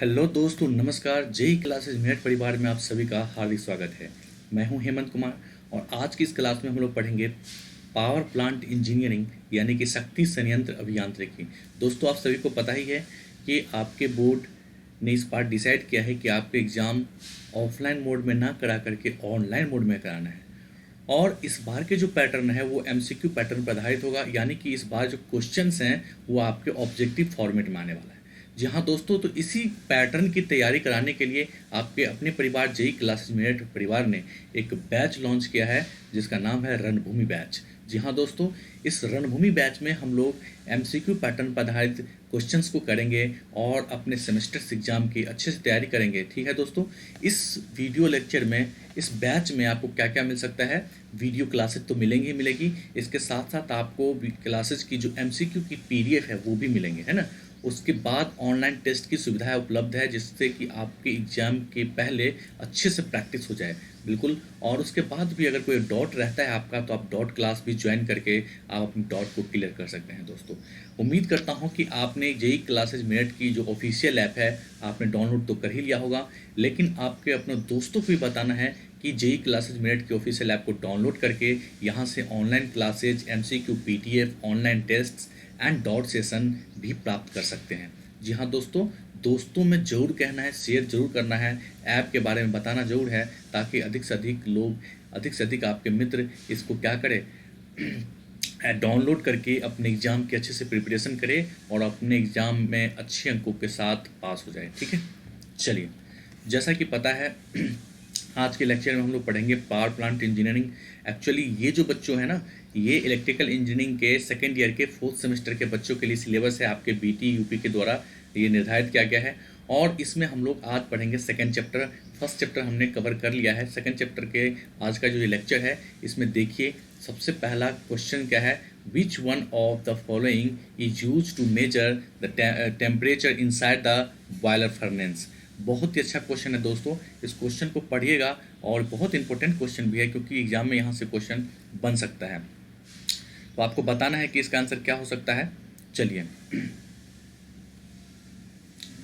Hello दोस्तों, नमस्कार। JEE classes Meerut परिवार में आप सभी का हार्दिक स्वागत है। मैं हूं हेमंत कुमार और आज की इस क्लास में हम लोग पढ़ेंगे पावर प्लांट इंजीनियरिंग यानी कि शक्ति संयंत्र अभियांत्रिकी। दोस्तों, आप सभी को पता ही है कि आपके बोर्ड ने इस बार डिसाइड किया है कि आपके एग्ज़ाम ऑफलाइन मोड में ना करा करके ऑनलाइन मोड में कराना है। और इस बार के जो पैटर्न है वो एमसीक्यू पैटर्न पर आधारित होगा, यानी कि इस बार जो क्वेश्चंस हैं वो आपके ऑब्जेक्टिव फॉर्मेट में आने वाला है। जी हाँ दोस्तों, तो इसी पैटर्न की तैयारी कराने के लिए आपके अपने परिवार जेई क्लासेस मेरठ परिवार ने एक बैच लॉन्च किया है जिसका नाम है रणभूमि बैच। जी हाँ दोस्तों, इस रणभूमि बैच में हम लोग एमसीक्यू पैटर्न पर आधारित क्वेश्चंस को करेंगे और अपने सेमेस्टर एग्जाम की अच्छे से तैयारी करेंगे। ठीक है दोस्तों, इस वीडियो लेक्चर में, इस बैच में आपको क्या क्या मिल सकता है। वीडियो क्लासेस तो मिलेंगी ही मिलेगी, इसके साथ साथ आपको क्लासेस की जो एमसीक्यू की पीडीएफ है वो भी मिलेंगे, है ना। उसके बाद ऑनलाइन टेस्ट की सुविधा उपलब्ध है जिससे कि आपके एग्ज़ाम के पहले अच्छे से प्रैक्टिस हो जाए, बिल्कुल। और उसके बाद भी अगर कोई डाउट रहता है आपका तो आप डाउट क्लास भी ज्वाइन करके आप अपने डाउट को क्लियर कर सकते हैं। दोस्तों, उम्मीद करता हूं कि आपने जेई क्लासेज मेरठ की जो ऑफिशियल ऐप है आपने डाउनलोड तो कर ही लिया होगा, लेकिन आपके अपने दोस्तों को भी बताना है कि जेई क्लासेज मेरठ की ऑफिशियल ऐप को डाउनलोड करके यहाँ से online classes, MCQ, PDF, online test and doubt session भी प्राप्त कर सकते हैं। जी हाँ दोस्तों, दोस्तों में ज़रूर कहना है, शेयर ज़रूर करना है, ऐप के बारे में बताना ज़रूर है, ताकि अधिक से अधिक लोग, अधिक से अधिक आपके मित्र इसको क्या करें डाउनलोड करके अपने एग्ज़ाम की अच्छे से प्रिपरेशन करें और अपने एग्ज़ाम में अच्छे अंकों के साथ पास हो जाए। ठीक है, चलिए, जैसा कि पता है आज के लेक्चर में हम लोग पढ़ेंगे पावर प्लांट इंजीनियरिंग। एक्चुअली ये जो बच्चों हैं ना, ये इलेक्ट्रिकल इंजीनियरिंग के सेकेंड ईयर के 4th सेमेस्टर के बच्चों के लिए सिलेबस है, आपके बीटी यूपी के द्वारा ये निर्धारित किया गया है। और इसमें हम लोग आज पढ़ेंगे सेकेंड चैप्टर। फर्स्ट चैप्टर हमने कवर कर लिया है। सेकेंड चैप्टर के आज का जो ये लेक्चर है इसमें देखिए, सबसे पहला क्वेश्चन क्या है, which one of the following is use to measure the temperature inside the boiler furnace. बहुत ही अच्छा क्वेश्चन है दोस्तों, इस क्वेश्चन को पढ़िएगा और बहुत इंपॉर्टेंट क्वेश्चन भी है क्योंकि एग्जाम में यहाँ से क्वेश्चन बन सकता है। तो आपको बताना है कि इसका आंसर क्या हो सकता है। चलिए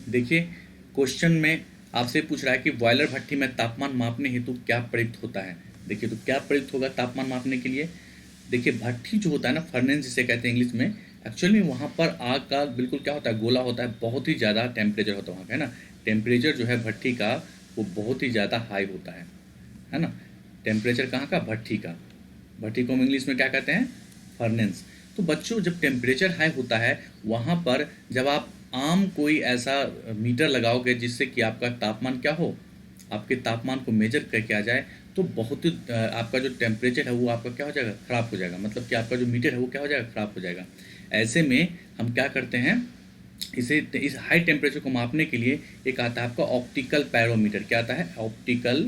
देखिए, क्वेश्चन में आपसे पूछ रहा है कि बॉयलर भट्टी में तापमान मापने हेतु क्या प्रयुक्त होता है। देखिए, तो क्या प्रयुक्त होगा तापमान मापने के लिए। देखिए, भट्टी जो होता है ना, फर्नेस जिसे कहते हैं इंग्लिश में, एक्चुअली वहाँ पर आग का बिल्कुल क्या होता है, गोला होता है, बहुत ही ज़्यादा टेम्परेचर होता है वहाँ का, है ना। टेम्परेचर जो है भट्टी का वो बहुत ही ज़्यादा हाई होता है ना। टेम्परेचर कहाँ का, भट्टी का। भट्टी को हम इंग्लिश में क्या कहते हैं, फर्नेस। तो बच्चों, जब टेम्परेचर हाई होता है वहाँ पर, जब आप आम कोई ऐसा मीटर लगाओगे जिससे कि आपका तापमान क्या हो, आपके तापमान को मेजर करके आ जाए, तो बहुत ही आपका जो टेम्परेचर है वो आपका क्या हो जाएगा, ख़राब हो जाएगा। मतलब कि आपका जो मीटर है वो क्या हो जाएगा, ख़राब हो जाएगा। ऐसे में हम क्या करते हैं, इस हाई टेम्परेचर को मापने के लिए एक आता है आपका ऑप्टिकल पैरोमीटर। क्या आता है, ऑप्टिकल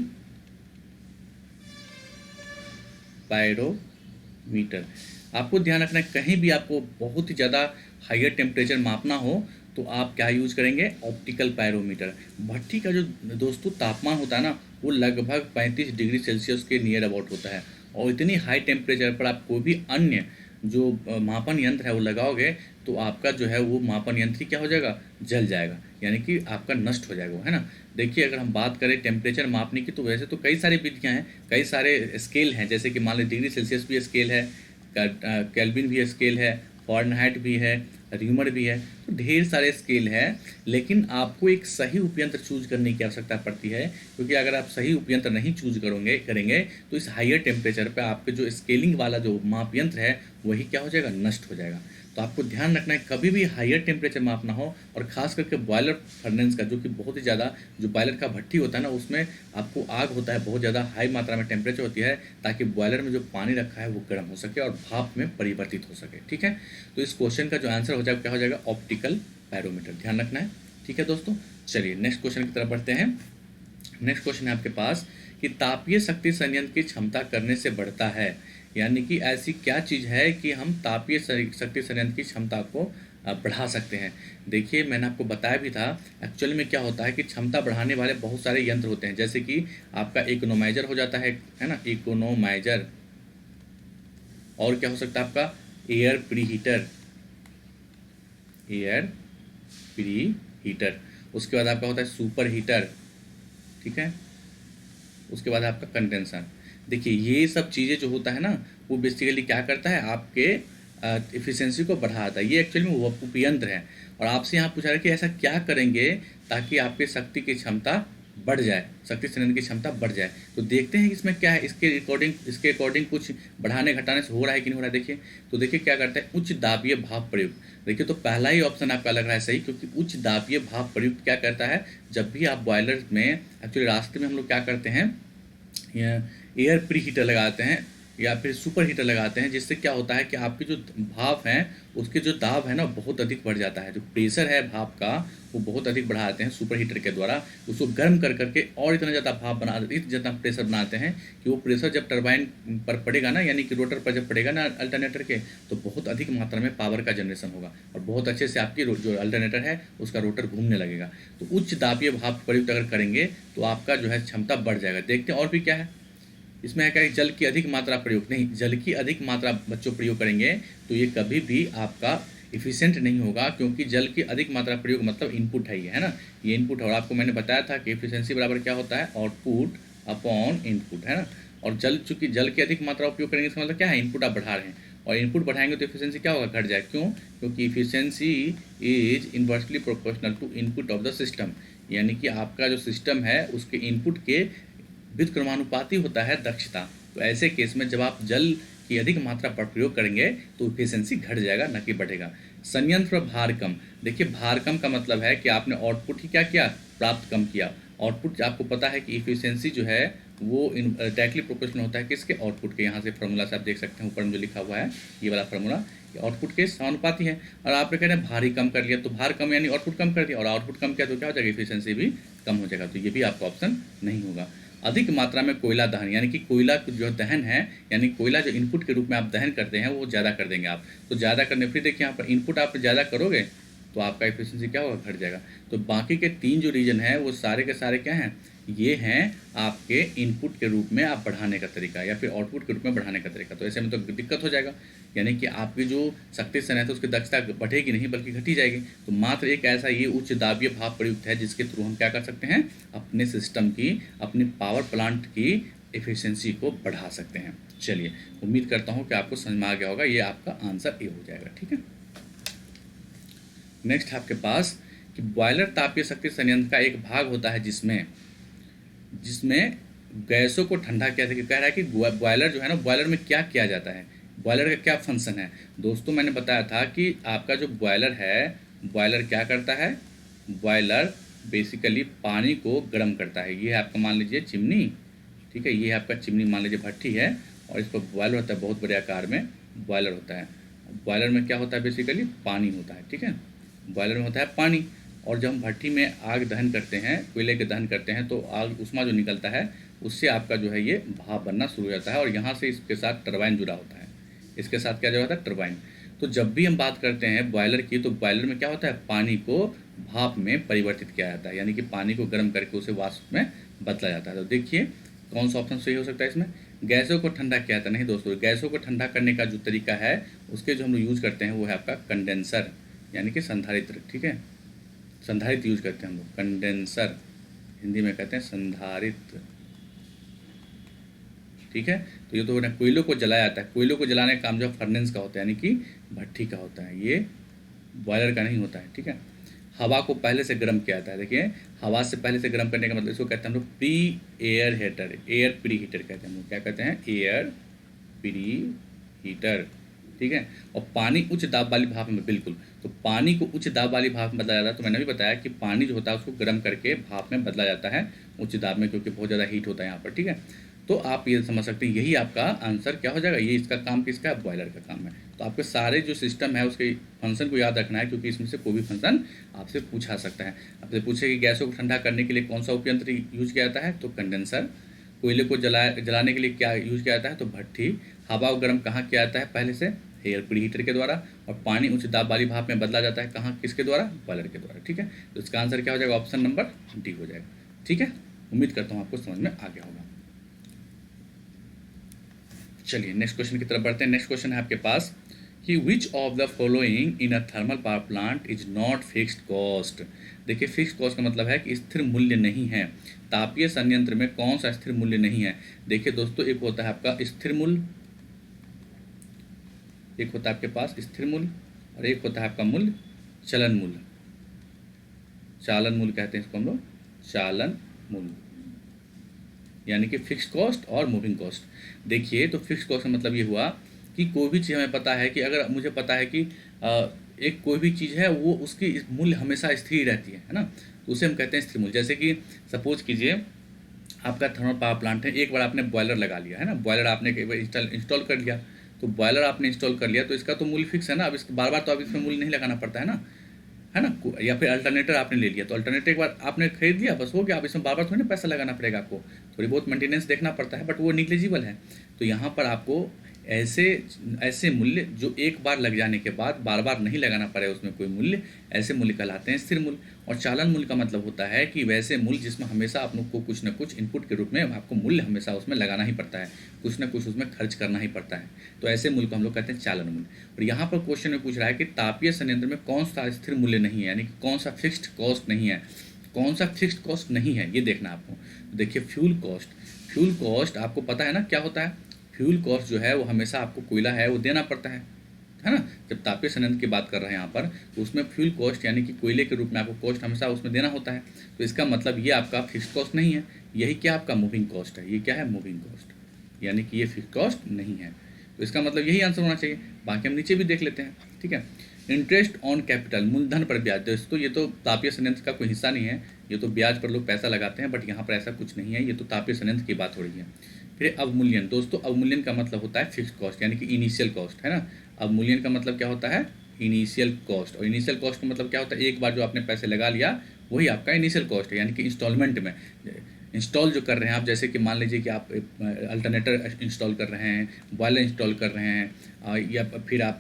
पैरोमीटर। आपको ध्यान रखना है, कहीं भी आपको बहुत ही ज़्यादा हाइयर टेम्परेचर मापना हो तो आप क्या यूज करेंगे, ऑप्टिकल पैरोमीटर। भट्टी का जो दोस्तों तापमान होता है ना, वो लगभग 35 डिग्री सेल्सियस के नियर अबाउट होता है। और इतनी हाई टेम्परेचर पर आप कोई भी अन्य जो मापन यंत्र है वो लगाओगे तो आपका जो है वो मापन यंत्र ही क्या हो जाएगा, जल जाएगा, यानी कि आपका नष्ट हो जाएगा, है ना। देखिए, अगर हम बात करें टेम्परेचर मापने की तो वैसे तो कई सारी विधियाँ हैं, कई सारे स्केल हैं, जैसे कि मान लीजिए डिग्री सेल्सियस भी स्केल है, केल्विन भी स्केल है, फ़ारेनहाइट भी है, र्यूमर भी है, तो ढेर सारे स्केल है। लेकिन आपको एक सही उपयंत्र चूज करने की आवश्यकता पड़ती है, क्योंकि अगर आप सही उपयंत्र नहीं चूज करेंगे तो इस हाइयर टेम्परेचर पे आपके जो स्केलिंग वाला जो माप यंत्र है वही क्या हो जाएगा, नष्ट हो जाएगा। तो आपको ध्यान रखना है, कभी भी हाइयर टेम्परेचर मापना हो, और ख़ास करके बॉयलर फर्नेस का, जो कि बहुत ही ज़्यादा, जो बॉयलर का भट्टी होता है ना उसमें आपको आग होता है, बहुत ज़्यादा हाई मात्रा में टेम्परेचर होती है, ताकि बॉयलर में जो पानी रखा है वो गर्म हो सके और भाप में परिवर्तित हो सके। ठीक है, तो इस क्वेश्चन का जो आंसर हो जाएगा क्या हो जाएगा, ऑप्टिकल पैरोमीटर। ध्यान रखना है। ठीक है दोस्तों, चलिए नेक्स्ट क्वेश्चन की तरफ बढ़ते हैं। नेक्स्ट क्वेश्चन है आपके पास कि तापीय शक्ति संयंत्र की क्षमता करने से बढ़ता है, यानी कि ऐसी क्या चीज़ है कि हम तापीय शक्ति संयंत्र की क्षमता को बढ़ा सकते हैं। देखिए, मैंने आपको बताया भी था, एक्चुअल में क्या होता है कि क्षमता बढ़ाने वाले बहुत सारे यंत्र होते हैं, जैसे कि आपका इकोनोमाइजर हो जाता है ना, इकोनोमाइजर। और क्या हो सकता है आपका, air pre heater, air pre heater. उसके बाद आपका होता है सुपर हीटर, ठीक है। उसके बाद आपका कंडेंसर। देखिए ये सब चीज़ें जो होता है ना, वो बेसिकली क्या करता है, आपके एफिशिएंसी को बढ़ाता है। ये एक्चुअली में वो उपयंत्र है। और आपसे यहाँ पूछा है कि ऐसा क्या करेंगे ताकि आपके शक्ति की क्षमता बढ़ जाए, शक्ति संयंत्र की क्षमता बढ़ जाए। तो देखते हैं कि इसमें क्या है, इसके अकॉर्डिंग कुछ बढ़ाने घटाने से हो रहा है कि नहीं हो रहा है। देखिए तो देखिए क्या करता है, उच्च दाबीय भाप प्रयुक्त। देखिए तो पहला ही ऑप्शन आपका लग रहा है सही, क्योंकि उच्च दाबीय भाप प्रयुक्त क्या करता है, जब भी आप बॉयलर में एक्चुअली रास्ते में हम लोग क्या करते हैं, एयर प्री हीटर लगाते हैं या फिर सुपर हीटर लगाते हैं, जिससे क्या होता है कि आपके जो भाप हैं उसके जो दाब है ना बहुत अधिक बढ़ जाता है। जो प्रेशर है भाप का वो बहुत अधिक बढ़ाते हैं सुपर हीटर के द्वारा, उसको गर्म कर करके और इतना ज़्यादा भाप बना इतना ज़्यादा प्रेशर बनाते हैं कि वो प्रेशर जब टरबाइन पर पड़ेगा ना, यानी कि रोटर पर जब पड़ेगा ना अल्टरनेटर के, तो बहुत अधिक मात्रा में पावर का जनरेशन होगा और बहुत अच्छे से आपकी जो अल्टरनेटर है उसका रोटर घूमने लगेगा। तो उच्च दाबीय भाप प्रयुक्त अगर करेंगे तो आपका जो है क्षमता बढ़ जाएगा। देखते हैं और भी क्या है इसमें है, क्या जल की अधिक मात्रा प्रयोग, नहीं जल की अधिक मात्रा बच्चों प्रयोग करेंगे तो ये कभी भी आपका इफिशिएंट नहीं होगा, क्योंकि जल की अधिक मात्रा प्रयोग मतलब इनपुट है ये, है ना, ये इनपुट है। और आपको मैंने बताया था कि एफिशिएंसी बराबर क्या होता है, आउटपुट अपॉन इनपुट, है ना। और चूंकि जल की अधिक मात्रा उपयोग करेंगे इसका मतलब क्या है, इनपुट आप बढ़ा रहे हैं और इनपुट बढ़ाएंगे तो एफिशिएंसी क्या होगा, घट जाए। क्यों, क्योंकि efficiency is inversely proportional to input of the system, यानी कि आपका जो सिस्टम है उसके इनपुट के व्युत्क्रमानुपाती होता है दक्षता। तो ऐसे केस में जब आप जल की अधिक मात्रा पर प्रयोग करेंगे तो एफिशिएंसी घट जाएगा, न कि बढ़ेगा। संयंत्र भार कम। देखिए भार कम का मतलब है कि आपने आउटपुट ही क्या किया, प्राप्त कम किया। आउटपुट आपको पता है कि एफिशिएंसी जो है वो डायरेक्टली प्रोपोर्शनल होता है किसके, आउटपुट के। यहाँ से फॉर्मूला से आप देख सकते हैं ऊपर में जो लिखा हुआ है ये वाला फॉर्मूला, आउटपुट के समानुपाती है। और आप कह रहे हैं भारी कम कर लिया, तो भार कम यानी आउटपुट कम कर दिया, और आउटपुट कम किया तो क्या हो जाएगा, एफिशिएंसी भी कम हो जाएगा। तो ये भी आपका ऑप्शन नहीं होगा। अधिक मात्रा में कोयला दहन, यानी कि कोयला जो दहन है, यानी कोयला जो इनपुट के रूप में आप दहन करते हैं वो ज़्यादा कर देंगे आप। तो ज़्यादा करने फिर देखिए यहाँ पर इनपुट आप ज़्यादा करोगे तो आपका एफिशिएंसी क्या होगा, घट जाएगा। तो बाकी के 3 जो रीजन है वो सारे के सारे क्या हैं, ये हैं आपके इनपुट के रूप में आप बढ़ाने का तरीका या फिर आउटपुट के रूप में बढ़ाने का तरीका। तो ऐसे में तो दिक्कत हो जाएगा, यानी कि आपकी जो शक्ति संयंत्र है उसकी दक्षता बढ़ेगी नहीं बल्कि घटी जाएगी। तो मात्र एक ऐसा ये उच्च दाबीय भाप प्रयुक्त है जिसके थ्रू हम क्या कर सकते हैं, अपने सिस्टम की, अपने पावर प्लांट की एफिशिएंसी को बढ़ा सकते हैं। चलिए उम्मीद करता हूँ कि आपको समझ में आ गया होगा, ये आपका आंसर ए हो जाएगा, ठीक है। नेक्स्ट आपके पास कि बॉयलर तापीय शक्ति संयंत्र का एक भाग होता है जिसमें गैसों को ठंडा किया जाता है। कह रहा है कि बॉयलर जो है ना, बॉयलर में क्या किया जाता है, बॉयलर का क्या फंक्शन है। दोस्तों मैंने बताया था कि आपका जो बॉयलर है, बॉयलर क्या करता है, बॉयलर बेसिकली पानी को गर्म करता है। ये है आपका मान लीजिए चिमनी, ठीक है, ये है आपका चिमनी, मान लीजिए भट्टी है और इस पर बॉयलर होता है, बहुत बड़े आकार में बॉयलर होता है। बॉयलर में क्या होता है, बेसिकली पानी होता है, ठीक है, बॉयलर में होता है पानी। और जब हम भट्टी में आग दहन करते हैं, कोयले के दहन करते हैं, तो आग उष्मा जो निकलता है उससे आपका जो है ये भाप बनना शुरू हो जाता है और यहाँ से इसके साथ टरबाइन जुड़ा होता है। इसके साथ क्या जुड़ा होता है, टरबाइन। तो जब भी हम बात करते हैं बॉयलर की, तो बॉयलर में क्या होता है, पानी को भाप में परिवर्तित किया जाता है, यानी कि पानी को गर्म करके उसे वाष्प में बदला जाता है। तो देखिए कौन सा ऑप्शन सही हो सकता है इसमें, गैसों को ठंडा किया जाता है। नहीं दोस्तों, गैसों को ठंडा करने का जो तरीका है उसके जो हम लोग यूज़ करते हैं वो है आपका कंडेंसर, यानी कि संधारित्र, ठीक है, संधारित्र यूज करते हैं हम लोग, कंडेंसर हिंदी में कहते हैं संधारित्र, ठीक है। तो ये तो कोयलों को जलाया जाता है, कोयलों को जलाने का काम जो फर्नेस का होता है, यानी कि भट्टी का होता है, ये बॉयलर का नहीं होता है, ठीक है। हवा को पहले से गर्म किया जाता है। देखिए हवा से पहले से गर्म करने का मतलब इसको कहते हैं हम लोग pre air heater, air pre heater कहते हैं हम लोग, क्या कहते हैं, एयर प्री हीटर, ठीक है। और पानी उच्च दाब वाली भाप में, बिल्कुल, तो पानी को उच्च दाब वाली भाप में बदला जाता है। तो मैंने भी बताया कि पानी जो होता है उसको गर्म करके भाप में बदला जाता है उच्च दाब में, क्योंकि बहुत ज़्यादा हीट होता है यहाँ पर, ठीक है। तो आप ये समझ सकते हैं यही आपका आंसर क्या हो जाएगा, ये इसका काम किसका है, बॉयलर का काम है। तो आपके सारे जो सिस्टम है उसके फंक्शन को याद रखना है, क्योंकि इसमें से कोई भी फंक्शन आपसे पूछा सकता है। आपसे पूछे कि गैसों को ठंडा करने के लिए कौन सा उपयंत्र यूज किया जाता है, तो कंडेंसर। कोयले को जलाने के लिए क्या यूज किया जाता है, तो भट्टी। हवा को गर्म कहाँ किया जाता है, पहले से एयर प्री हीटर के द्वारा। और पानी उच्च दाब वाली भाप में बदला जाता है कहाँ, किसके द्वारा, बॉयलर के द्वारा, ठीक है। तो इसका आंसर क्या हो जाएगा, ऑप्शन नंबर डी हो जाएगा, ठीक है। उम्मीद करता हूँ आपको समझ में आ गया होगा। चलिए नेक्स्ट क्वेश्चन की तरफ बढ़ते हैं। नेक्स्ट क्वेश्चन है आपके पास कि which of the following in a thermal power plant is not fixed cost. देखिए फिक्स्ड कॉस्ट का मतलब है कि स्थिर मूल्य नहीं है। तापीय संयंत्र में कौन सा स्थिर मूल्य नहीं है? देखिए दोस्तों, एक होता है आपका स्थिर मूल्य, एक होता है आपके पास स्थिर मूल्य, और एक होता है आपका मूल्य चलन मूल्य। चालन मूल्य कहते हैं इसको हम लोग, चालन मूल्य, यानी कि फिक्स्ड कॉस्ट और मूविंग कॉस्ट। देखिए तो फिक्स्ड कॉस्ट का मतलब ये हुआ कि कोई भी चीज़ हमें पता है कि अगर मुझे पता है कि एक कोई भी चीज़ है वो उसकी मूल्य हमेशा स्थिर रहती है ना, तो उसे हम कहते हैं स्थिर मूल्य। जैसे कि सपोज कीजिए आपका थर्मल पावर प्लांट है, एक बार आपने बॉयलर लगा लिया है ना, बॉयलर आपने एक बार इंस्टॉल कर लिया, तो बॉयलर आपने इंस्टॉल कर लिया तो इसका तो मूल्य फिक्स है ना, अब इसको बार बार तो अब इसमें मूल्य नहीं लगाना पड़ता है ना। या फिर अल्टरनेटर आपने ले लिया, तो अल्टरनेटर एक बार आपने खरीद लिया, बस हो गया, अब इसमें बार बार थोड़ी ना पैसा लगाना पड़ेगा आपको, थोड़ी बहुत मेंटेनेंस देखना पड़ता है, बट वो निग्लिजिबल है। तो यहाँ पर आपको ऐसे ऐसे मूल्य जो एक बार लग जाने के बाद बार बार नहीं लगाना पड़े उसमें कोई मूल्य, ऐसे मूल्य कहलाते हैं स्थिर मूल्य। और चालन मूल्य का मतलब होता है कि वैसे मूल्य जिसमें हमेशा आप लोग को कुछ न कुछ इनपुट के रूप में आपको मूल्य हमेशा उसमें लगाना ही पड़ता है, कुछ न कुछ उसमें खर्च करना ही पड़ता है, तो ऐसे मूल्य को हम लोग कहते हैं चालन मूल्य। और यहाँ पर क्वेश्चन में पूछ रहा है कि तापीय संयंत्र में कौन सा स्थिर मूल्य नहीं है, यानी कि कौन सा फिक्स्ड कॉस्ट नहीं है, कौन सा फिक्स्ड कॉस्ट नहीं है, ये देखना आपको। तो देखिए फ्यूल कॉस्ट, फ्यूल कॉस्ट आपको पता है ना क्या होता है। फ्यूल कॉस्ट जो है वो हमेशा आपको कोयला है वो देना पड़ता है ना। जब तापीय संयंत्र की बात कर रहे हैं यहाँ पर, तो उसमें फ्यूल कॉस्ट यानी कि कोयले के रूप में आपको कॉस्ट हमेशा उसमें देना होता है। तो इसका मतलब ये आपका फिक्स्ड कॉस्ट नहीं है, यही क्या आपका मूविंग कॉस्ट है। ये क्या है? मूविंग कॉस्ट, यानी कि ये फिक्स्ड कॉस्ट नहीं है। तो इसका मतलब यही आंसर होना चाहिए। बाकी हम नीचे भी देख लेते हैं, ठीक है। इंटरेस्ट ऑन कैपिटल, मूलधन पर ब्याज। दोस्तों ये तो तापीय संयंत्र का कोई हिस्सा नहीं है, ये तो ब्याज पर लोग पैसा लगाते हैं, बट यहाँ पर ऐसा कुछ नहीं है, ये तो तापीय संयंत्र की बात हो रही है। फिर अवमूल्यन, दोस्तों अवमूल्यन का मतलब होता है फिक्स्ड कॉस्ट, यानी कि इनिशियल कॉस्ट, है ना। अवमूल्यन का मतलब क्या होता है? Initial cost. और इनिशियल कॉस्ट का मतलब क्या होता है? एक बार जो आपने पैसे लगा लिया वही आपका इनिशियल कॉस्ट है, यानी कि इंस्टॉलमेंट में इंस्टॉल जो कर रहे हैं आप, जैसे कि मान लीजिए कि आप अल्टरनेटर इंस्टॉल कर रहे हैं, बॉयलर इंस्टॉल कर रहे हैं, या फिर आप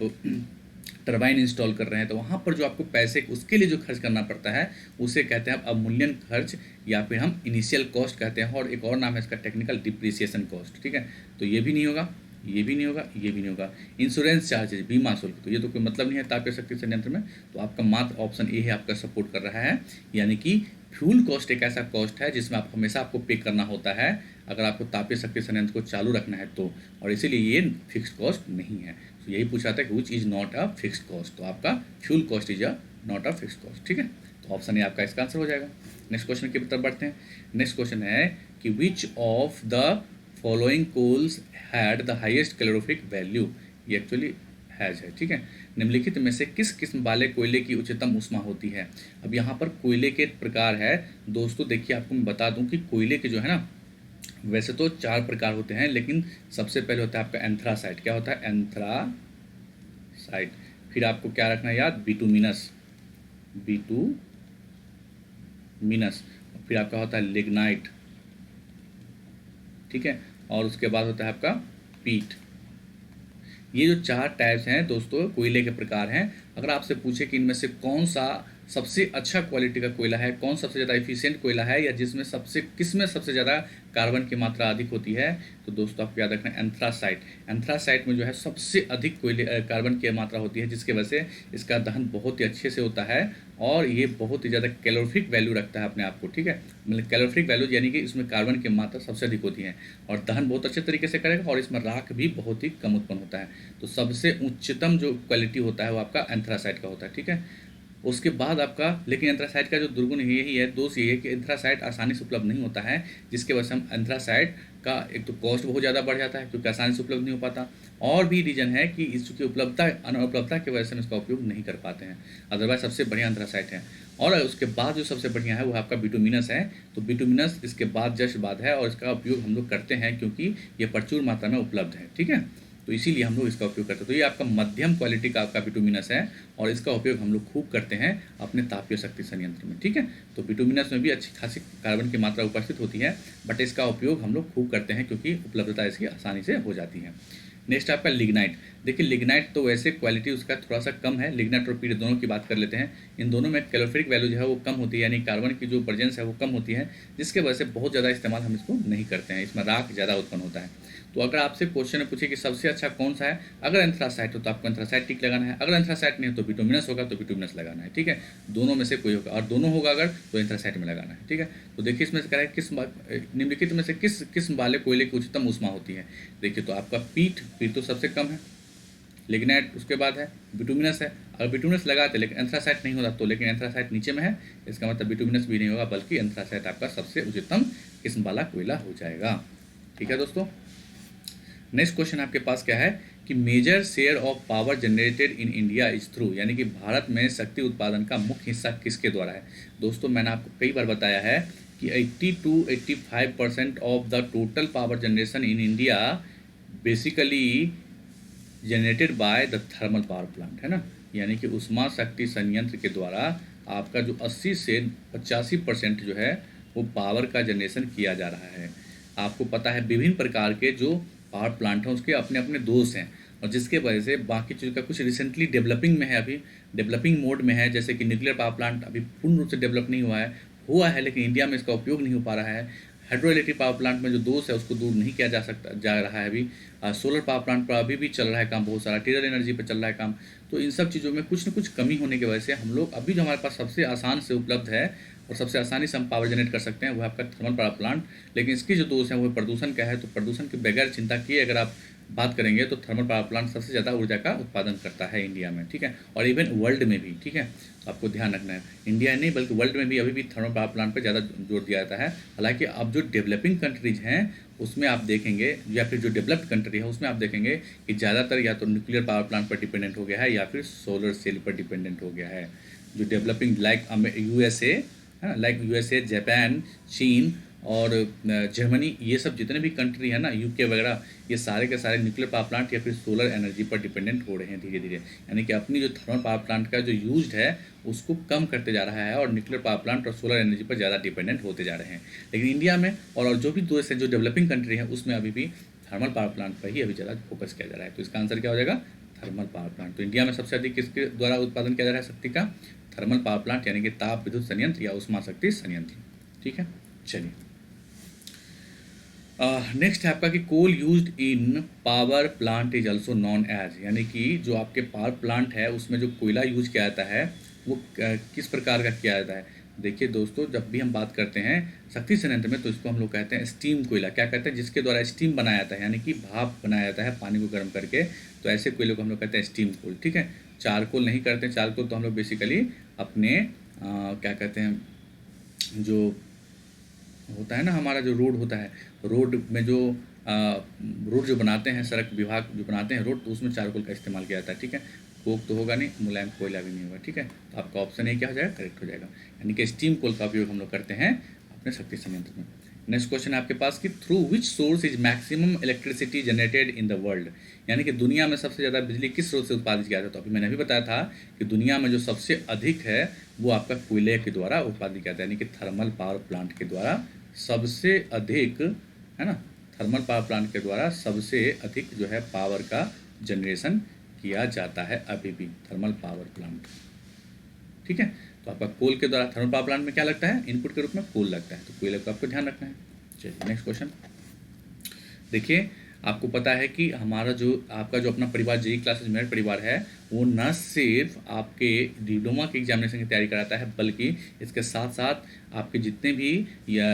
टरबाइन इंस्टॉल कर रहे हैं, तो वहाँ पर जो आपको पैसे उसके लिए जो खर्च करना पड़ता है उसे कहते हैं अवमूल्यन खर्च, या फिर हम इनिशियल कॉस्ट कहते हैं। और एक और नाम है इसका टेक्निकल डिप्रिसिएशन कॉस्ट, ठीक है। तो ये भी नहीं होगा, ये भी नहीं होगा, ये भी नहीं होगा। इंश्योरेंस चार्जेज, बीमा शुल्क, तो ये तो कोई मतलब नहीं है तापीय शक्ति संयंत्र में, तो आपका मात्र ऑप्शन ए है आपका सपोर्ट कर रहा है। यानी कि फ्यूल कॉस्ट एक ऐसा कॉस्ट है जिसमें आप हमेशा आपको पे करना होता है अगर आपको तापीय शक्ति संयंत्र को चालू रखना है तो, और इसीलिए ये फिक्स्ड कॉस्ट नहीं है। तो यही पूछा था कि which is not a fixed cost, तो आपका fuel cost is a not a fixed cost, ठीक है। तो ऑप्शन ए आपका इसका आंसर हो जाएगा। नेक्स्ट क्वेश्चन की तरफ बढ़ते हैं। नेक्स्ट क्वेश्चन है कि which of the following coals had the highest calorific value. ये एक्चुअली हैज है, ठीक है। निम्नलिखित में से किस किस्म वाले कोयले की उच्चतम ऊष्मा होती है। अब यहाँ पर कोयले के प्रकार है दोस्तों। देखिए आपको मैं बता दूं कि कोयले के जो है ना, वैसे तो 4 प्रकार होते हैं, लेकिन सबसे पहले होता है आपका एंथ्रासाइट। क्या होता है? एंथ्रासाइट। फिर आपको क्या रखना है याद? Bituminous, bituminous. फिर आपका होता है लिग्नाइट, ठीक है। और उसके बाद होता है आपका पीट। ये जो 4 टाइप्स हैं दोस्तों कोयले के प्रकार हैं। अगर आपसे पूछे कि इनमें से कौन सा सबसे अच्छा क्वालिटी का कोयला है, कौन सबसे ज़्यादा एफिशिएंट कोयला है, या जिसमें किसमें सबसे ज़्यादा कार्बन की मात्रा अधिक होती है, तो दोस्तों आपको याद रखना है एंथ्रासाइट। एंथ्रासाइट में जो है सबसे अधिक कोयले कार्बन की मात्रा होती है, जिसके वजह से इसका दहन बहुत ही अच्छे से होता है और ये बहुत ही ज़्यादा कैलोरीफिक वैल्यू रखता है अपने आप को, ठीक है। मतलब कैलोरीफिक वैल्यू यानी कि इसमें कार्बन की मात्रा सबसे अधिक होती है और दहन बहुत अच्छे तरीके से करेगा और इसमें राख भी बहुत ही कम उत्पन्न होता है। तो सबसे उच्चतम जो क्वालिटी होता है वो आपका एंथ्रासाइट का होता है, ठीक है। उसके बाद आपका, लेकिन एंथ्रासाइट का जो दुर्गुण यही है, दोष ये है कि एंथ्रासाइट आसानी से उपलब्ध नहीं होता है, जिसके वजह से हम एंथ्रासाइट का एक तो कॉस्ट बहुत ज़्यादा बढ़ जाता है क्योंकि आसानी से उपलब्ध नहीं हो पाता, और भी रीजन है कि इसकी अनुपलब्धता की वजह से हम इसका उपयोग नहीं कर पाते हैं। अदरवाइज सबसे बढ़िया एंथ्रासाइट है। और उसके बाद जो सबसे बढ़िया है वो आपका बिटुमिनस है। तो बिटुमिनस इसके बाद जस्ट बाद है और इसका उपयोग हम लोग करते हैं क्योंकि ये प्रचुर मात्रा में उपलब्ध है, ठीक है। तो इसीलिए हम लोग इसका उपयोग करते हैं। तो ये आपका मध्यम क्वालिटी का आपका बिटुमिनस है और इसका उपयोग हम लोग खूब करते हैं अपने तापीय शक्ति संयंत्र में, ठीक है। तो बिटुमिनस में भी अच्छी खासी कार्बन की मात्रा उपस्थित होती है, बट इसका उपयोग हम लोग खूब करते हैं क्योंकि उपलब्धता इसकी आसानी से हो जाती है। नेक्स्ट आपका लिग्नाइट। देखिए लिग्नाइट तो वैसे क्वालिटी उसका थोड़ा सा कम है, लिग्नाइट और पीट दोनों की बात कर लेते हैं। इन दोनों में कैलोरीफिक वैल्यू जो है वो कम होती है, यानी कार्बन की जो प्रेजेंस है वो कम होती है, जिसके वजह से बहुत ज़्यादा इस्तेमाल हम इसको नहीं करते हैं, इसमें राख ज़्यादा उत्पन्न होता है। तो अगर आपसे क्वेश्चन में पूछे कि सबसे अच्छा कौन सा है, अगर एंथ्रासाइट हो तो आपको एंथ्रासाइट टिक लगाना है, अगर एंथ्रासाइट नहीं हो तो बिटुमिनस होगा तो बिटुमिनस लगाना है, ठीक है। दोनों में से कोई होगा, और दोनों होगा अगर तो एंथ्रासाइट में लगाना है, ठीक है। तो देखिए इसमें से कह रहा है किस निम्नलिखित में से किस किस्म वाले कोयले की उच्चतम ऊष्मा होती है। देखिए तो आपका पीट तो सबसे कम है, लिग्नाइट उसके बाद है, बिटुमिनस है। अगर बिटुमिनस लगाते लेकिन एंथ्रासाइट नहीं होता तो, लेकिन एंथ्रासाइट नीचे में है, इसका मतलब बिटुमिनस भी नहीं होगा, बल्कि एंथ्रासाइट आपका सबसे उच्चतम किस्म वाला कोयला हो जाएगा, ठीक है दोस्तों। नेक्स्ट क्वेश्चन आपके पास क्या है कि major share of power generated in India is through, यानी कि भारत में शक्ति उत्पादन का मुख्य हिस्सा किसके द्वारा है। दोस्तों मैंने आपको कई बार बताया है कि 80 to 85% of the total power generation in India basically generated by the thermal power plant, है ना। यानी कि उष्मा शक्ति संयंत्र के द्वारा आपका जो 80 से 85% जो है वो पावर का जनरेशन किया जा रहा है। आपको पता है विभिन्न प्रकार के जो पावर प्लांट हैं उसके अपने अपने दोष हैं, और जिसके वजह से बाकी चीज़ का कुछ रिसेंटली डेवलपिंग में है, अभी डेवलपिंग मोड में है। जैसे कि न्यूक्लियर पावर प्लांट अभी पूर्ण रूप से डेवलप नहीं हुआ है लेकिन इंडिया में इसका उपयोग नहीं हो पा रहा है। हाइड्रो इलेक्ट्रिक पावर प्लांट में जो दोष है उसको दूर नहीं किया जा रहा है अभी। सोलर पावर प्लांट पर अभी भी चल रहा है काम, बहुत सारा टीडर एनर्जी पर चल रहा है काम। तो इन सब चीज़ों में कुछ न कुछ कमी होने की वजह से हम लोग अभी जो हमारे पास सबसे आसान से उपलब्ध है और सबसे आसानी से हम पावर जनरेट कर सकते हैं वो है आपका थर्मल पावर प्लांट। लेकिन इसकी जो दोष है वो प्रदूषण का है। तो प्रदूषण के बगैर चिंता किए अगर आप बात करेंगे तो थर्मल पावर प्लांट सबसे ज़्यादा ऊर्जा का उत्पादन करता है इंडिया में, ठीक है, और इवन वर्ल्ड में भी, ठीक है। तो आपको ध्यान रखना है, इंडिया नहीं बल्कि वर्ल्ड में भी अभी भी थर्मल पावर प्लांट पर ज़्यादा जोर दिया जाता है। हालांकि अब जो डेवलपिंग कंट्रीज हैं उसमें आप देखेंगे, या फिर जो डेवलप्ड कंट्री है उसमें आप देखेंगे कि ज़्यादातर या तो न्यूक्लियर पावर प्लांट पर डिपेंडेंट हो गया है या फिर सोलर सेल पर डिपेंडेंट हो गया है। जो डेवलपिंग लाइक यूएसए है ना, लाइक यूएसए, जापान, चीन और जर्मनी, ये सब जितने भी कंट्री है ना, यूके वगैरह, ये सारे के सारे न्यूक्लियर पावर प्लांट या फिर सोलर एनर्जी पर डिपेंडेंट हो रहे हैं धीरे धीरे। यानी कि अपनी जो थर्मल पावर प्लांट का जो यूज्ड है उसको कम करते जा रहा है और न्यूक्लियर पावर प्लांट और सोलर एनर्जी पर ज़्यादा डिपेंडेंट होते जा रहे हैं। लेकिन इंडिया में और जो भी देश है जो डेवलपिंग कंट्री है उसमें अभी भी थर्मल पावर प्लांट पर ही अभी ज़्यादा फोकस किया जा रहा है। तो इसका आंसर क्या हो जाएगा, थर्मल पावर प्लांट। तो इंडिया में सबसे अधिक किसके द्वारा उत्पादन किया जा रहा है शक्ति का, थर्मल पावर प्लांट, यानी कि ताप विद्युत संयंत्र या उष्मा शक्ति संयंत्र, ठीक है। चलिए नेक्स्ट है आपका कि coal used in power plant is also known as, यानी कि जो आपके पावर प्लांट है उसमें जो कोयला यूज किया जाता है वो किस प्रकार का किया जाता है। देखिए दोस्तों, जब भी हम बात करते हैं शक्ति संयंत्र में तो इसको हम लोग कहते हैं स्टीम कोयला। क्या कहते हैं, जिसके द्वारा स्टीम बनाया जाता है, यानी कि भाप बनाया जाता है पानी को गर्म करके। तो ऐसे कोयले को हम लोग कहते हैं स्टीम कोल, ठीक है। चारकोल नहीं करते हैं, चारकोल तो हम लोग बेसिकली अपने क्या कहते हैं, जो होता है ना हमारा जो रोड होता है, रोड में जो रोड जो बनाते हैं, सड़क विभाग जो बनाते हैं रोड, तो उसमें चारकोल का इस्तेमाल किया जाता है, ठीक है। कोक तो होगा नहीं, मुलायम कोयला भी नहीं होगा, ठीक है। तो आपका ऑप्शन ए क्या हो जाएगा, करेक्ट हो जाएगा। यानी कि स्टीम कोल का उपयोग हम लोग करते हैं अपने शक्ति संयंत्र में। नेक्स्ट क्वेश्चन है आपके पास कि through which source is maximum electricity generated in the world, यानी कि दुनिया में सबसे ज़्यादा बिजली किस स्रोत से उत्पादित किया जाता है। तो अभी मैंने अभी बताया था कि दुनिया में जो सबसे अधिक है वो आपका कोयले के द्वारा उत्पादित किया जाता है, यानी कि थर्मल पावर प्लांट के द्वारा सबसे अधिक, है ना, थर्मल पावर प्लांट के द्वारा सबसे अधिक जो है पावर का जनरेशन किया जाता है अभी भी, थर्मल पावर प्लांट, ठीक है। तो आपका कोल के द्वारा थर्मल पावर प्लांट में क्या लगता है, इनपुट के रूप में कोल लगता है, तो कोयले को आपको ध्यान रखना है। चलिए नेक्स्ट क्वेश्चन देखिए, आपको पता है कि हमारा जो आपका जो अपना परिवार जेई क्लासेज मेरिट परिवार है वो न सिर्फ आपके डिप्लोमा के एग्जामिनेशन की तैयारी कराता है बल्कि इसके साथ साथ आपके जितने भी या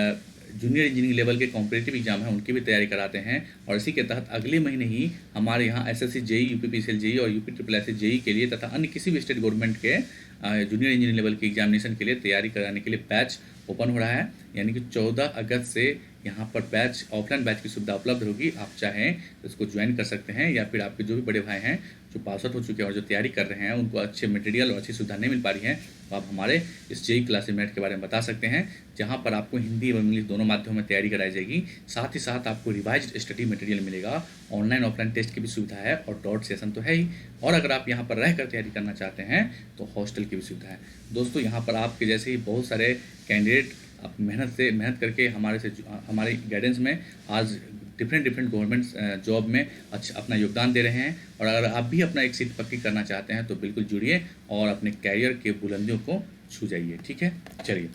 जूनियर इंजीनियरिंग लेवल के कॉम्पिटिटिव एग्जाम हैं उनकी भी तैयारी कराते हैं। और इसी के तहत अगले महीने ही हमारे यहाँ एसएससी जेई, यूपीपीसीएल जेई और यूपी ट्रिपल एस जेई के लिए तथा अन्य किसी भी स्टेट गवर्नमेंट के जूनियर इंजीनियरिंग लेवल के एग्जामिनेशन के लिए तैयारी कराने के लिए बैच ओपन हो रहा है। यानी कि 14 अगस्त से यहाँ पर बैच, ऑफलाइन बैच की सुविधा उपलब्ध होगी। आप चाहें तो इसको ज्वाइन कर सकते हैं, या फिर आपके जो भी बड़े भाई हैं जो पास आउट हो चुके हैं और जो तैयारी कर रहे हैं उनको अच्छे मटेरियल और अच्छी सुविधा नहीं मिल पा रही है, तो आप हमारे इस जेई क्लासेज मेरिट के बारे में बता सकते हैं, जहाँ पर आपको हिंदी और इंग्लिश दोनों माध्यमों में तैयारी कराई जाएगी। साथ ही साथ आपको रिवाइज्ड स्टडी मटेरियल मिलेगा, ऑनलाइन ऑफलाइन टेस्ट की भी सुविधा है और डॉट सेशन तो है ही। और अगर आप यहाँ पर रहकर तैयारी करना चाहते हैं तो हॉस्टल की भी सुविधा है। दोस्तों यहाँ पर आपके जैसे ही बहुत सारे कैंडिडेट आप मेहनत करके हमारे गाइडेंस में आज डिफरेंट डिफरेंट गवर्नमेंट जॉब में अच्छा अपना योगदान दे रहे हैं। और अगर आप भी अपना एक सीट पक्की करना चाहते हैं तो बिल्कुल जुड़िए और अपने कैरियर के बुलंदियों को छू जाइए। ठीक है, चलिए।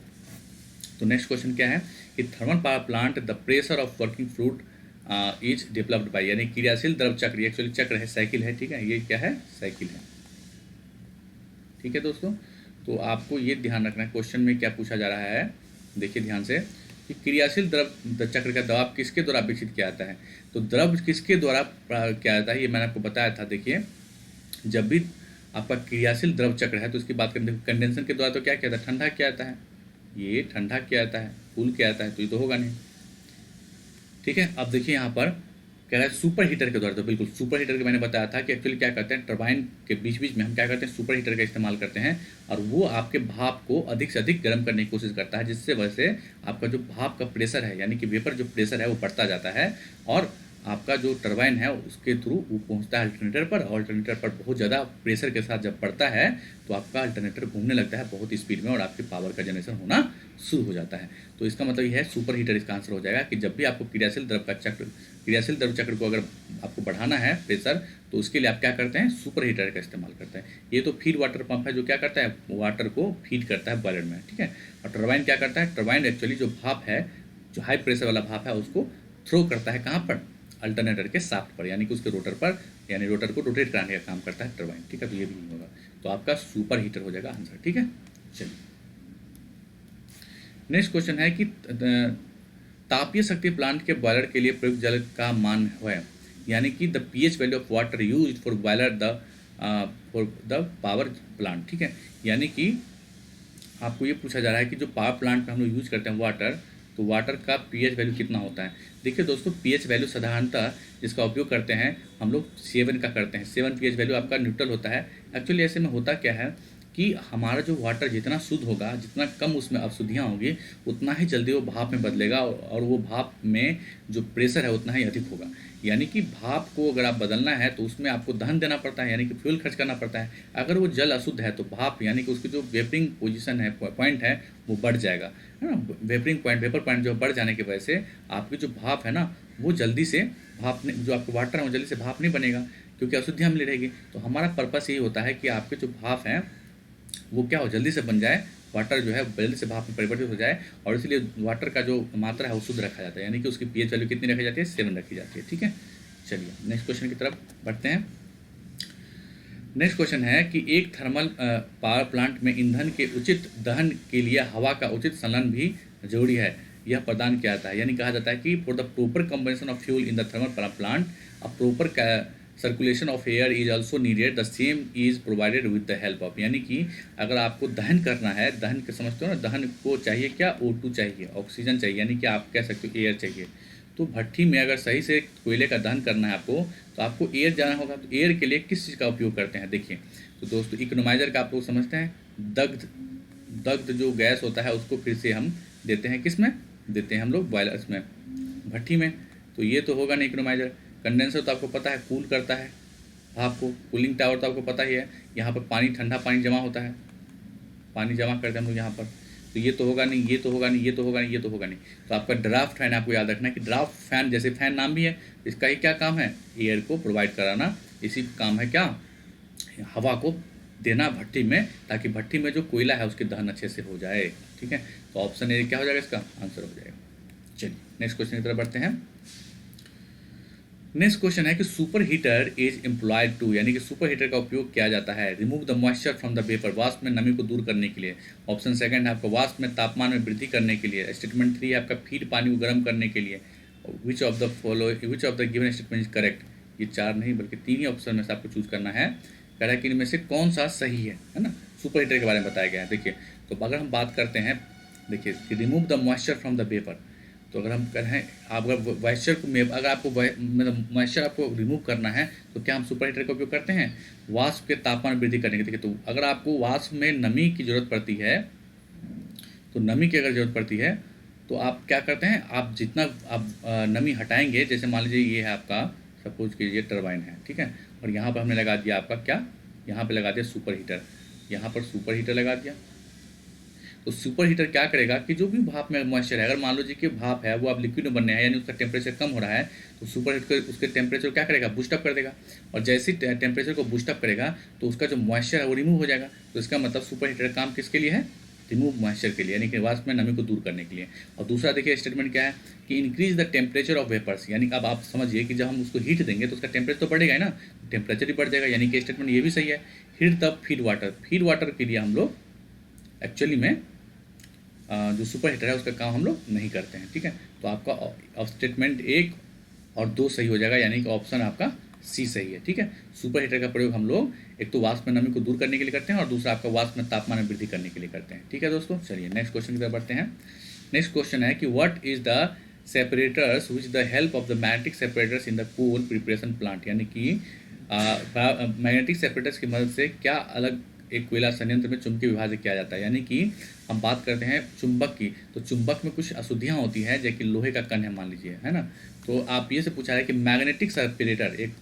तो नेक्स्ट क्वेश्चन क्या है कि thermal power plant the pressure of working fluid is developed by, यानी क्रियाशील द्रव चक्र, एक्चुअली चक्र है, साइकिल है। ठीक है, ये क्या है, साइकिल है। ठीक है दोस्तों, तो आपको ये ध्यान रखना है क्वेश्चन में क्या पूछा जा रहा है। देखिए ध्यान से कि क्रियाशील द्रव चक्र का दबाव किसके द्वारा विकसित किया जाता है। तो द्रव किसके द्वारा किया जाता है, ये मैंने आपको बताया था। देखिए, जब भी आपका क्रियाशील द्रव चक्र है तो इसकी बात करें, कंडेंसर के द्वारा तो क्या किया जाता है, ठंडा किया जाता है। ये ठंडा किया जाता है, कूल किया जाता है, तो ये तो होगा नहीं। ठीक है, अब देखिए यहाँ पर कह रहा है सुपर हीटर के द्वारा। तो बिल्कुल सुपर हीटर के मैंने बताया था कि एक्चुअली क्या करते हैं, टरबाइन के बीच बीच में हम क्या करते हैं, सुपर हीटर का इस्तेमाल करते हैं और वो आपके भाप को अधिक से अधिक गर्म करने की कोशिश करता है, जिससे वजह से आपका जो भाप का प्रेशर है, यानी कि वेपर जो प्रेशर है वो बढ़ता जाता है और आपका जो टरबाइन है उसके थ्रू वो पहुंचता है अल्टरनेटर पर। अल्टरनेटर पर बहुत ज़्यादा प्रेशर के साथ जब बढ़ता है तो आपका अल्टरनेटर घूमने लगता है बहुत स्पीड में और आपके पावर का जनरेशन होना शुरू हो जाता है। तो इसका मतलब ये है सुपर हीटर इसका आंसर हो जाएगा कि जब भी आपको क्रियाशील द्रव चक्र को अगर आपको बढ़ाना है प्रेशर, तो उसके लिए आप क्या करते हैं, सुपर हीटर का इस्तेमाल करते हैं। ये तो फीड वाटर पंप है जो क्या करता है, वाटर को फीड करता है बॉयलर में। ठीक है, और टरबाइन क्या करता है, टरबाइन एक्चुअली जो भाप है, जो हाई प्रेशर वाला भाप है, उसको थ्रो करता है कहाँ पर, अल्टरनेटर के शाफ्ट पर, यानी कि उसके रोटर पर, यानी रोटर को रोटेट कराने का काम करता है टरबाइन। ठीक है, तो ये भी नहीं होगा, तो आपका सुपर हीटर हो जाएगा आंसर। ठीक है, चलिए। नेक्स्ट क्वेश्चन है कि तापीय शक्ति प्लांट के बॉयलर के लिए प्रयुक्त जल का मान है, यानी कि the pH value of water used for boiler for the power plant. ठीक है, यानी कि आपको ये पूछा जा रहा है कि जो पावर प्लांट में हम लोग यूज करते हैं वाटर, तो वाटर का पीएच वैल्यू कितना होता है। देखिए दोस्तों, पीएच वैल्यू साधारणतः जिसका उपयोग करते हैं हम लोग 7 का करते हैं। 7 पीएच वैल्यू आपका न्यूट्रल होता है। एक्चुअली ऐसे में होता क्या है कि हमारा जो वाटर जितना शुद्ध होगा, जितना कम उसमें अशुद्धियाँ होंगी, उतना ही जल्दी वो भाप में बदलेगा और वो भाप में जो प्रेशर है उतना ही अधिक होगा। यानी कि भाप को अगर आप बदलना है तो उसमें आपको दहन देना पड़ता है, यानी कि फ्यूल खर्च करना पड़ता है। अगर वो जल अशुद्ध है तो भाप, यानी कि उसकी जो वेपरिंग पोजीशन है, पॉइंट है, वो बढ़ जाएगा, है ना। वेपरिंग पॉइंट, वेपर पॉइंट जो बढ़ जाने की वजह से आपकी जो भाप है ना, वो जल्दी से भाप नहीं, जो आपका वाटर है वो जल्दी से भाप नहीं बनेगा, क्योंकि अशुद्धियाँ मिली रहेगी। तो हमारा पर्पस यही होता है कि आपके जो भाप हैं वो क्या हो, जल्दी से बन जाए, वाटर जो है जल्दी से भाप में परिवर्तित हो जाए, और इसलिए वाटर का जो मात्रा है वो शुद्ध रखा जाता है, यानी कि उसकी पीएच वैल्यू कितनी रखी जाती है, 7 रखी जाती है। ठीक है, चलिए नेक्स्ट क्वेश्चन की तरफ बढ़ते हैं। नेक्स्ट क्वेश्चन है कि एक थर्मल पावर प्लांट में ईंधन के उचित दहन के लिए हवा का उचित संलयन भी जरूरी है, यह प्रदान किया जाता है। यानी कहा जाता है कि for the proper combination of fuel in the thermal power plant a proper circulation of air is also needed, the same is provided with the help of. यानी कि अगर आपको दहन करना है, दहन के समझते हो ना, दहन को चाहिए क्या, O2 चाहिए, ऑक्सीजन चाहिए, यानी कि आप कह सकते हो एयर चाहिए। तो भट्ठी में अगर सही से कोयले का दहन करना है आपको, तो आपको एयर जाना होगा। तो एयर के लिए किस चीज़ का उपयोग करते हैं, देखिए तो दोस्तों, इकोनोमाइजर का आप लोग समझते हैं, दग्ध जो गैस होता है उसको फिर से हम देते हैं, किस में देते हैं हम लोग, बॉयलर्स में, भट्ठी में। तो ये तो होगा नहीं इकोनोमाइजर। कंडेंसर तो आपको पता है कूल करता है भाप को, कूलिंग टावर तो आपको पता ही है, यहाँ पर पानी, ठंडा पानी जमा होता है, पानी जमा करते हैं हम लोग यहाँ पर। तो ये तो होगा नहीं, ये तो होगा नहीं, ये तो होगा नहीं, ये तो होगा नहीं। तो आपका ड्राफ्ट फैन, आपको याद रखना है कि ड्राफ्ट फैन, जैसे फैन नाम भी है, इसका ही क्या काम है, एयर को प्रोवाइड कराना, इसी काम है क्या, हवा को देना भट्टी में, ताकि भट्टी में जो कोयला है उसकी दहन अच्छे से हो जाए। ठीक है, तो ऑप्शन ए क्या हो जाएगा, इसका आंसर हो जाएगा। चलिए नेक्स्ट क्वेश्चन की तरफ बढ़ते हैं। नेक्स्ट क्वेश्चन है कि super heater is employed to, यानी कि सुपर हीटर का उपयोग किया जाता है remove the moisture from the vapour, वाष्प में नमी को दूर करने के लिए। ऑप्शन सेकंड है आपका वाष्प में तापमान में वृद्धि करने के लिए। स्टेटमेंट 3 है आपका फीड पानी को गर्म करने के लिए। विच of the given statement is correct. ये 4 नहीं बल्कि 3 ही ऑप्शन में से आपको चूज करना है, कह रहा है कि इनमें से कौन सा सही है ना। सुपर हीटर के बारे में बताया गया है। देखिए, तो अगर हम बात करते हैं, देखिए remove the moisture from the vapour, तो अगर हम कहें आप अगर मॉइस्चर को, अगर आपको मतलब मॉइस्चर आपको रिमूव करना है, तो क्या हम सुपर हीटर का उपयोग करते हैं, वाष्प के तापमान वृद्धि करने के लिए। तो अगर आपको वाष्प में नमी की जरूरत पड़ती है, तो नमी की अगर जरूरत पड़ती है तो आप क्या करते हैं, आप जितना आप नमी हटाएंगे, जैसे मान लीजिए ये है आपका, सपोज कीजिए टरबाइन है, ठीक है, और यहाँ पर हमने लगा दिया आपका क्या, यहाँ पर लगा दिया सुपर हीटर, यहाँ पर सुपर हीटर लगा दिया, तो सुपर हीटर क्या करेगा कि जो भी भाप में मॉइस्चर है, अगर मान लो जी कि भाप है वो आप लिक्विड में बनने हैं यानी उसका टेम्परेचर कम हो रहा है, तो सुपर हीटर उसके टेम्परेचर क्या करेगा, बूस्टअप कर देगा। और जैसे ही टेम्परेचर को बूस्टअप करेगा तो उसका जो मॉइस्चर है वो रिमूव हो जाएगा। तो इसका मतलब सुपर हीटर का काम किसके लिए है, रिमूव मॉइस्चर के लिए, यानी कि वाष्प में नमी को दूर करने के लिए। और दूसरा देखिए स्टेटमेंट क्या है कि increase the temperature of vapours, यानी अब आप समझिए कि जब हम उसको हीट देंगे तो उसका टेम्परेचर तो बढ़ेगा ही ना, टेम्परेचर ही बढ़ जाएगा, यानी कि स्टेटमेंट ये भी सही है। Heat the feed water, feed water के लिए हम लोग एक्चुअली में जो सुपर हीटर है उसका काम हम लोग नहीं करते हैं, ठीक है। तो आपका अब स्टेटमेंट 1 और 2 सही हो जाएगा, यानी कि ऑप्शन आपका सी सही है, ठीक है। सुपर हीटर का प्रयोग हम लोग एक तो वाष्प में नमी को दूर करने के लिए करते हैं और दूसरा आपका वाष्प में तापमान में वृद्धि करने के लिए करते हैं, ठीक है दोस्तों। चलिए नेक्स्ट क्वेश्चन की तरफ बढ़ते हैं। नेक्स्ट क्वेश्चन है कि what is the separators which the help of the magnetic separators in the coal preparation plant, यानी कि मैग्नेटिक सेपरेटर्स की मदद से क्या अलग एक कोयला संयंत्र में चुंबकीय विभाजन किया जाता है। यानी कि हम बात करते हैं चुंबक की, तो चुंबक में कुछ अशुद्धियाँ होती हैं, जैसे कि लोहे का कण है मान लीजिए, है ना। तो आप ये से पूछा है कि मैग्नेटिक सेपरेटर एक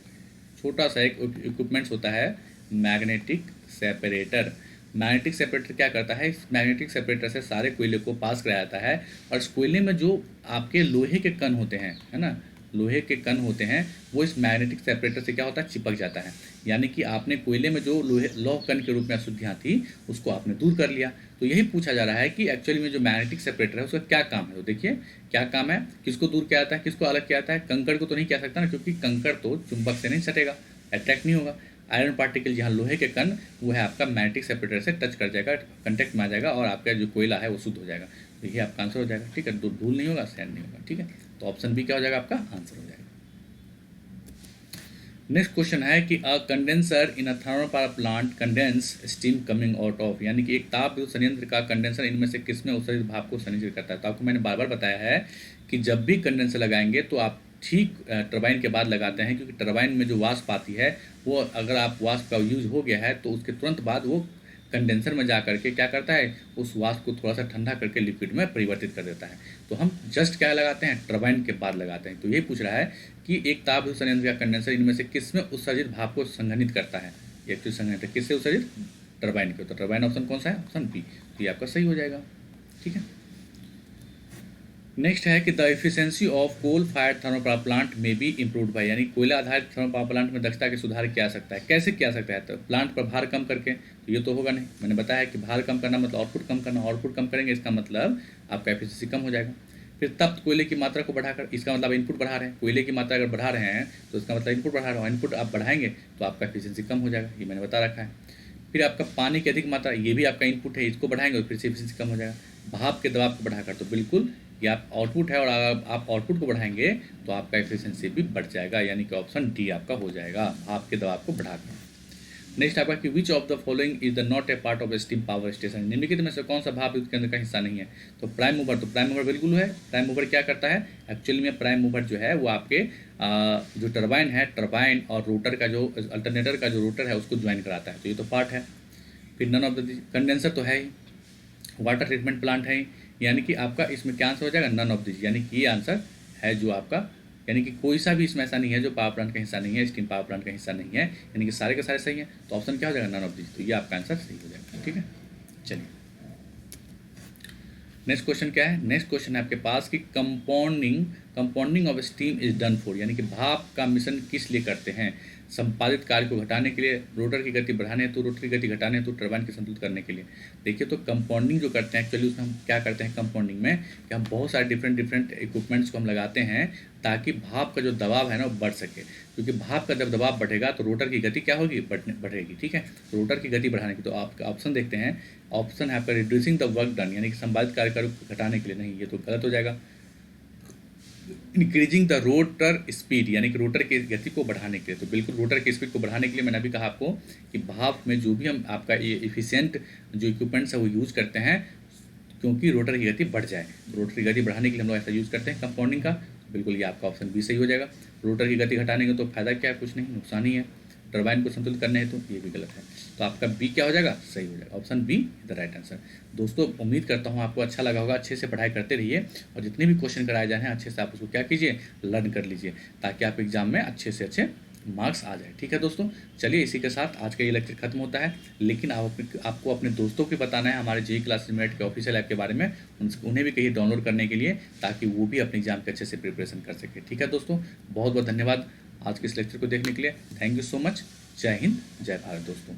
छोटा सा एक इक्विपमेंट्स होता है, मैग्नेटिक सेपरेटर। मैग्नेटिक सेपरेटर क्या करता है, इस मैग्नेटिक सेपरेटर से सारे कोयले को पास कराया जाता है और इस कोयले में जो आपके लोहे के कण होते हैं, है ना, लोहे के कण होते हैं, वो इस मैग्नेटिक सेपरेटर से क्या होता है, चिपक जाता है। यानी कि आपने कोयले में जो लौह कण के रूप में अशुद्धियाँ थी उसको आपने दूर कर लिया। तो यही पूछा जा रहा है कि एक्चुअली में जो मैग्नेटिक सेपरेटर है उसका क्या काम है। तो देखिए क्या काम है, किसको दूर किया जाता है, किसको अलग किया जाता है। कंकड़ को तो नहीं किया सकता ना, क्योंकि कंकड़ तो चुंबक से नहीं सटेगा, अट्रैक्ट नहीं होगा। आयरन पार्टिकल जहाँ लोहे के कण, वो है आपका मैग्नेटिक सेपरेटर से टच कर जाएगा, कंटेक्ट में आ जाएगा और आपका जो कोयला है वो शुद्ध हो जाएगा। तो ये आपका आंसर हो जाएगा, ठीक है। धूल नहीं होगा, सैंड नहीं होगा, ठीक है। तो ऑप्शन बी क्या हो जाएगा, आपका आंसर हो जाएगा। नेक्स्ट क्वेश्चन है कि a condenser in a thermal power plant condense steam coming out of, यानी कि एक ताप संयंत्र का कंडेंसर इनमें से किसमें उत्सर्जित भाप को संचित करता है। तो आपको मैंने बार बार बताया है कि जब भी कंडेंसर लगाएंगे तो आप ठीक टरबाइन के बाद लगाते हैं, क्योंकि टरबाइन में जो वाष्प आती है वो अगर आप वाष्प का यूज हो गया है तो उसके तुरंत बाद वो कंडेंसर में जा करके क्या करता है, उस वाष्प को थोड़ा सा ठंडा करके लिक्विड में परिवर्तित कर देता है। तो हम जस्ट क्या लगाते हैं, टरबाइन के बाद लगाते हैं। तो ये पूछ रहा है कि एक ताप संयंत्र का कंडेंसर इनमें से किसमें उत्सर्जित भाप को संघनित करता है। एक तो संघनित किससे उत्सर्जित, टरबाइन के। तो टरबाइन ऑप्शन कौन सा है, ऑप्शन बी। तो ये आपका सही हो जाएगा, ठीक है। नेक्स्ट है कि the efficiency of coal fire thermal power plant में बी इम्प्रूव्ड बाय, यानी कोयला आधारित थर्मल पावर प्लांट में दक्षता के सुधार किया जा सकता है। कैसे किया सकता है, तो प्लांट पर भार कम करके। तो ये तो होगा नहीं, मैंने बताया कि भार कम करना मतलब आउटपुट कम करना, आउटपुट कम करेंगे इसका मतलब आपका एफिशिएंसी कम हो जाएगा। फिर तप्त कोयले की मात्रा को बढ़ाकर, इसका मतलब इनपुट बढ़ा रहे हैं, कोयले की मात्रा अगर बढ़ा रहे हैं तो इसका मतलब इनपुट बढ़ा रहे हो, इनपुट आप बढ़ाएंगे तो आपका एफिशिएंसी कम हो जाएगा, ये मैंने बता रखा है। फिर आपका पानी की अधिक मात्रा, ये भी आपका इनपुट है, इसको बढ़ाएंगे तो फिर से एफिशिएंसी कम हो जाएगा। भाप के दबाव को बढ़ाकर, तो बिल्कुल ये आप आउटपुट है और अगर आप आउटपुट को बढ़ाएंगे तो आपका एफिशिएंसी भी बढ़ जाएगा, यानी कि ऑप्शन डी आपका हो जाएगा, भाप के दबाव को बढ़ाकर। नेक्स्ट आपका कि which of the following is the not a part of steam power station, निम्नलिखित में से कौन सा भाप युद्ध केंद्र का हिस्सा नहीं है। तो प्राइम मूवर, तो प्राइम मूवर बिल्कुल है। प्राइम मूवर क्या करता है, एक्चुअली में प्राइम मूवर जो है वो आपके जो टरबाइन है, टरबाइन और रोटर का जो अल्टरनेटर का जो रोटर है उसको ज्वाइन कराता है, तो ये तो पार्ट है। फिर नन ऑफ द कंडेंसर तो है ही, वाटर ट्रीटमेंट प्लांट है ही, यानी कि आपका इसमें क्या आंसर हो जाएगा, नन ऑफ दिस, यानी कि ये आंसर है जो आपका, यानी कि कोई सा भी इसमें ऐसा नहीं है जो पावर प्लांट का हिस्सा नहीं है, स्टीम पावर प्लांट का हिस्सा नहीं है, यानी कि सारे के सारे सही हैं। तो ऑप्शन क्या हो जाएगा, नन ऑफ दिस। तो ये आपका आंसर सही हो जाएगा, ठीक है। चलिए नेक्स्ट क्वेश्चन क्या है, नेक्स्ट क्वेश्चन है आपके पास कि compounding of steam is done for, यानी कि भाप का मिश्रण किस लिए करते हैं। संपादित कार्य को घटाने के लिए, रोटर की गति बढ़ाने हेतु, रोटर की गति घटाने हेतु, टरबाइन की संतुलित करने के लिए। देखिए तो कंपाउंडिंग जो करते हैं एक्चुअली उसमें हम क्या करते हैं, कंपाउंडिंग में कि हम बहुत सारे डिफरेंट इक्विपमेंट्स को हम लगाते हैं ताकि भाप का जो दबाव है ना वो बढ़ सके, क्योंकि भाप का जब दबाव बढ़ेगा तो रोटर की गति क्या होगी, बढ़ेगी, ठीक है। रोटर की गति बढ़ाने की, तो आपका ऑप्शन देखते हैं, ऑप्शन है आपका रिड्यूसिंग द वर्क डन, यानी कि संपादित कार्य को घटाने के लिए, नहीं ये तो गलत हो जाएगा। इंक्रीजिंग द रोटर स्पीड, यानी कि रोटर की गति को बढ़ाने के लिए, तो बिल्कुल रोटर की स्पीड को बढ़ाने के लिए मैंने अभी कहा आपको कि भाप में जो भी हम आपका ये इफिशिएंट जो इक्विपमेंट्स है वो यूज़ करते हैं क्योंकि रोटर की गति बढ़ जाए, रोटर की गति बढ़ाने के लिए हम लोग ऐसा यूज़ करते हैं कंपाउंडिंग का। बिल्कुल ये आपका ऑप्शन बी सही हो जाएगा। रोटर की गति घटाने का तो फायदा क्या है, कुछ नहीं, नुकसान ही है। टरबाइन को संतुलित करने है तो ये भी गलत है, तो आपका बी क्या हो जाएगा, सही हो जाएगा, option be the right answer. दोस्तों उम्मीद करता हूँ आपको अच्छा लगा होगा, अच्छे से पढ़ाई करते रहिए और जितने भी क्वेश्चन कराए जाए हैं अच्छे से आप उसको क्या कीजिए, लर्न कर लीजिए, ताकि आप एग्जाम में अच्छे से अच्छे मार्क्स आ जाए। ठीक है दोस्तों, चलिए इसी के साथ आज का ये लेक्चर खत्म होता है। लेकिन आपको अपने दोस्तों को बताना है हमारे जेईई क्लासेस मेरठ के ऑफिशियल ऐप के बारे में, उन्हें भी कहिए डाउनलोड करने के लिए, ताकि वो भी अपने एग्जाम के अच्छे से प्रिपरेशन कर सके। ठीक है दोस्तों, बहुत बहुत धन्यवाद आज के इस लेक्चर को देखने के लिए। Thank you so much. जय हिंद, जय भारत दोस्तों।